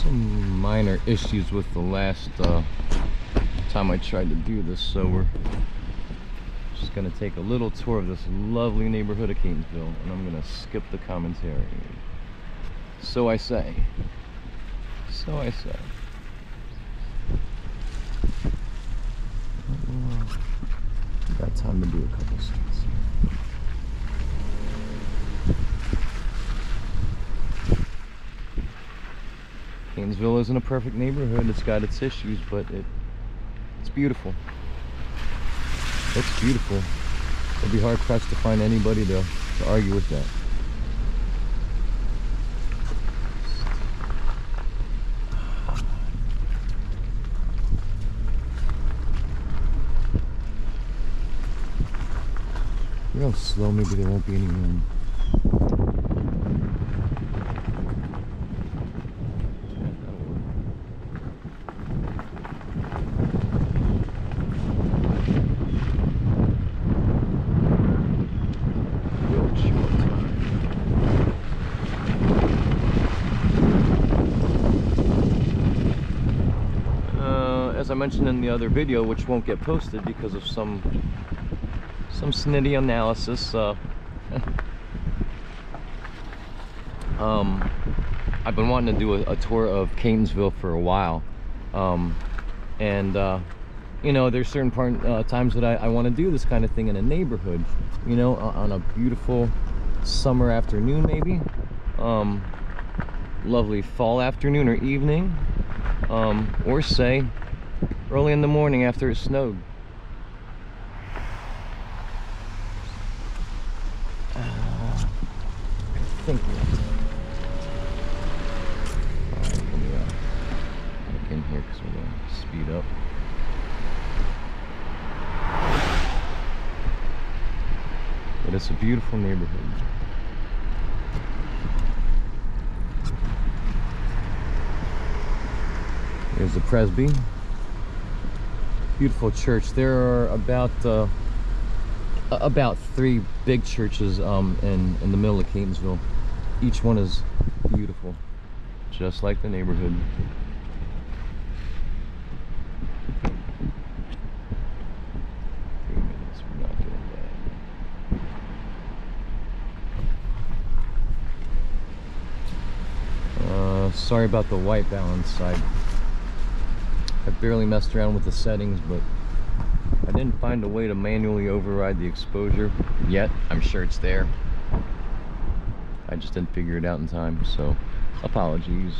some minor issues with the last time I tried to do this, so we're just gonna take a little tour of this lovely neighborhood of Catonsville, and I'm gonna skip the commentary. So I say. So I say. Got time to do a couple streets here. Catonsville isn't a perfect neighborhood. It's got its issues, but it's beautiful. It's beautiful. It'd be hard pressed to find anybody to argue with that. Real slow, maybe there won't be any room. As I mentioned in the other video, which won't get posted because of some snitty analysis, I've been wanting to do a tour of Catonsville for a while, and you know, there's certain times that I want to do this kind of thing in a neighborhood, you know, on a beautiful summer afternoon, maybe lovely fall afternoon or evening, or say early in the morning after it snowed. I think we have to. Alright, let me back in here because we're going to speed up. But it's a beautiful neighborhood. There's the Presby. Beautiful church. There are about 3 big churches in the middle of Catonsville. Each one is beautiful, just like the neighborhood. We're not doing bad. Sorry about the white balance. I barely messed around with the settings, but I didn't find a way to manually override the exposure yet. I'm sure it's there. I just didn't figure it out in time, so apologies.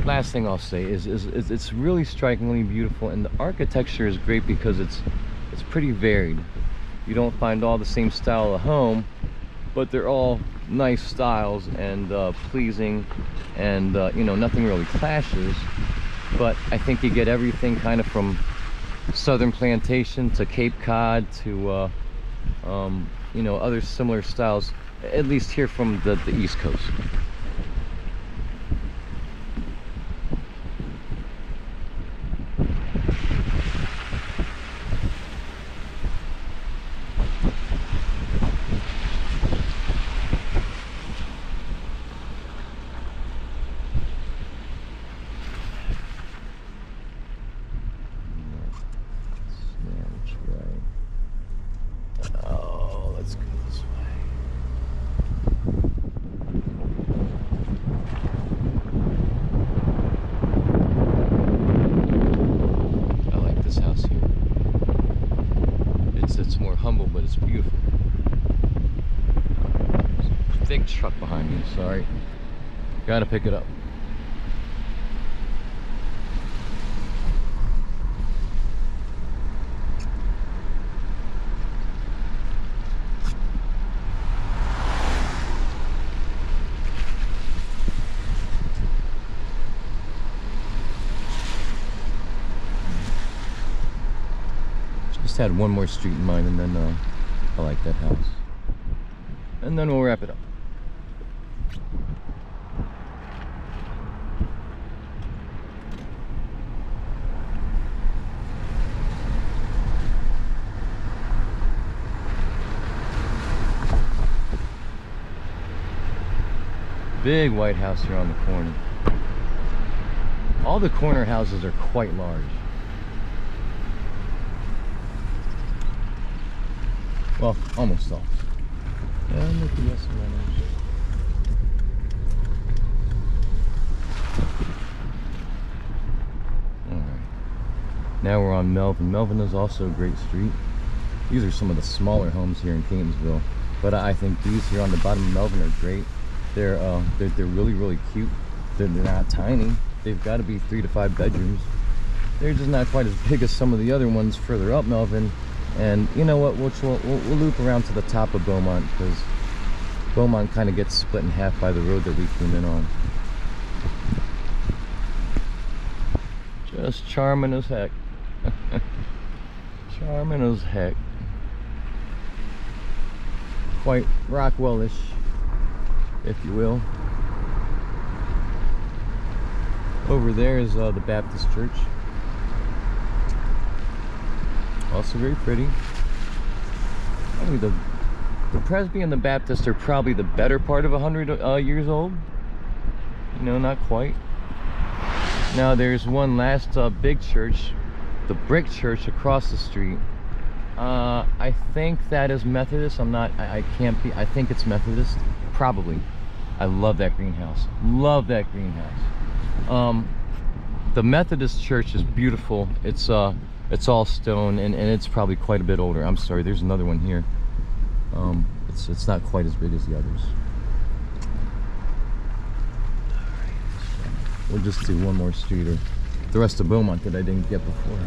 Last thing I'll say is it's really strikingly beautiful, and the architecture is great because it's pretty varied. You don't find all the same style of home, but they're all nice styles and pleasing, and you know, nothing really clashes. But I think you get everything kind of from Southern Plantation to Cape Cod to you know, other similar styles, at least here from the East Coast. It's more humble, but it's beautiful. Big truck behind me, sorry. Gotta pick it up. just had one more street in mind, and then I like that house. And then we'll wrap it up. Big white house here on the corner. All the corner houses are quite large. Well, almost all. And look at the rest of Alright. Now we're on Melvin. Melvin is also a great street. These are some of the smaller homes here in Catonsville, but I think these here on the bottom of Melvin are great. They're really cute. They're not tiny. They've got to be 3 to 5 bedrooms. They're just not quite as big as some of the other ones further up Melvin. And you know what? We'll loop around to the top of Beaumont, because Beaumont kind of gets split in half by the road that we came in on. Just charming as heck. Charming as heck. Quite Rockwell-ish, if you will. Over there is the Baptist church. Also very pretty. I mean, the Presby and the Baptist are probably the better part of 100 years old. You know, not quite. Now there's one last big church, the brick church across the street. I think that is Methodist. I can't be. I think it's Methodist. Probably. I love that greenhouse. Love that greenhouse. The Methodist church is beautiful. It's all stone, and it's probably quite a bit older. I'm sorry, there's another one here. It's not quite as big as the others. We'll just do one more street, or the rest of Beaumont that I didn't get before.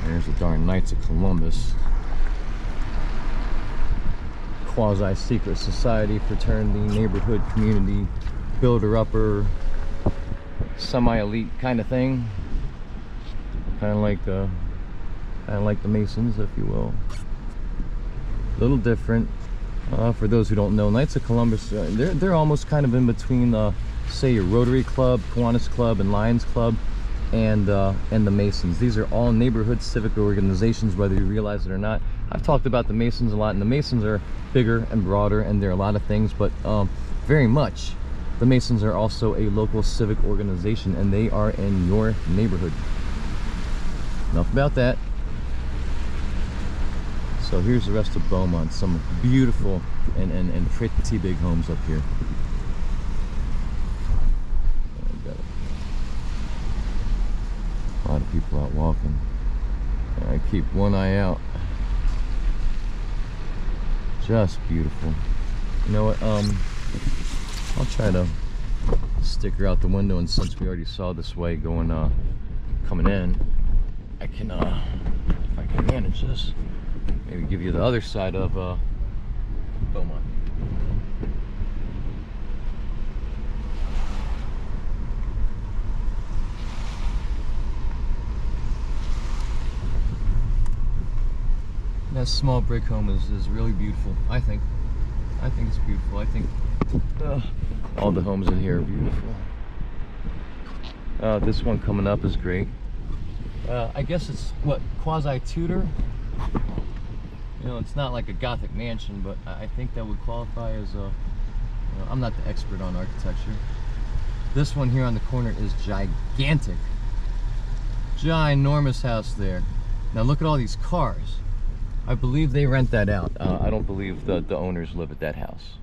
There's the darn Knights of Columbus. Quasi-secret society, fraternity, neighborhood, community, builder-upper, semi-elite kind of thing. Kind of like the Masons, if you will. A little different. For those who don't know, Knights of Columbus, they're almost kind of in between, say, a Rotary Club, Kiwanis Club, and Lions Club, and the Masons. These are all neighborhood civic organizations, whether you realize it or not. I've talked about the Masons a lot, and the Masons are bigger and broader, and they're a lot of things, but very much the Masons are also a local civic organization, and they are in your neighborhood. Enough about that. So here's the rest of Beaumont. Some beautiful and pretty big homes up here. A lot of people out walking. I keep one eye out. Just beautiful. You know what? I'll try to stick her out the window, and since we already saw this way going, coming in, I can, if I can manage this, maybe give you the other side of Beaumont. That small brick home is really beautiful. I think it's beautiful. I think all the homes in here are beautiful. This one coming up is great. I guess it's what, quasi-Tudor. You know, it's not like a Gothic mansion, but I think that would qualify as a. I'm not the expert on architecture. This one here on the corner is gigantic. Ginormous house there. Now look at all these cars. I believe they rent that out. I don't believe the owners live at that house.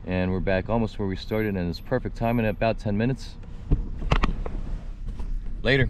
And we're back almost where we started, and it's perfect timing at about 10 minutes. Later.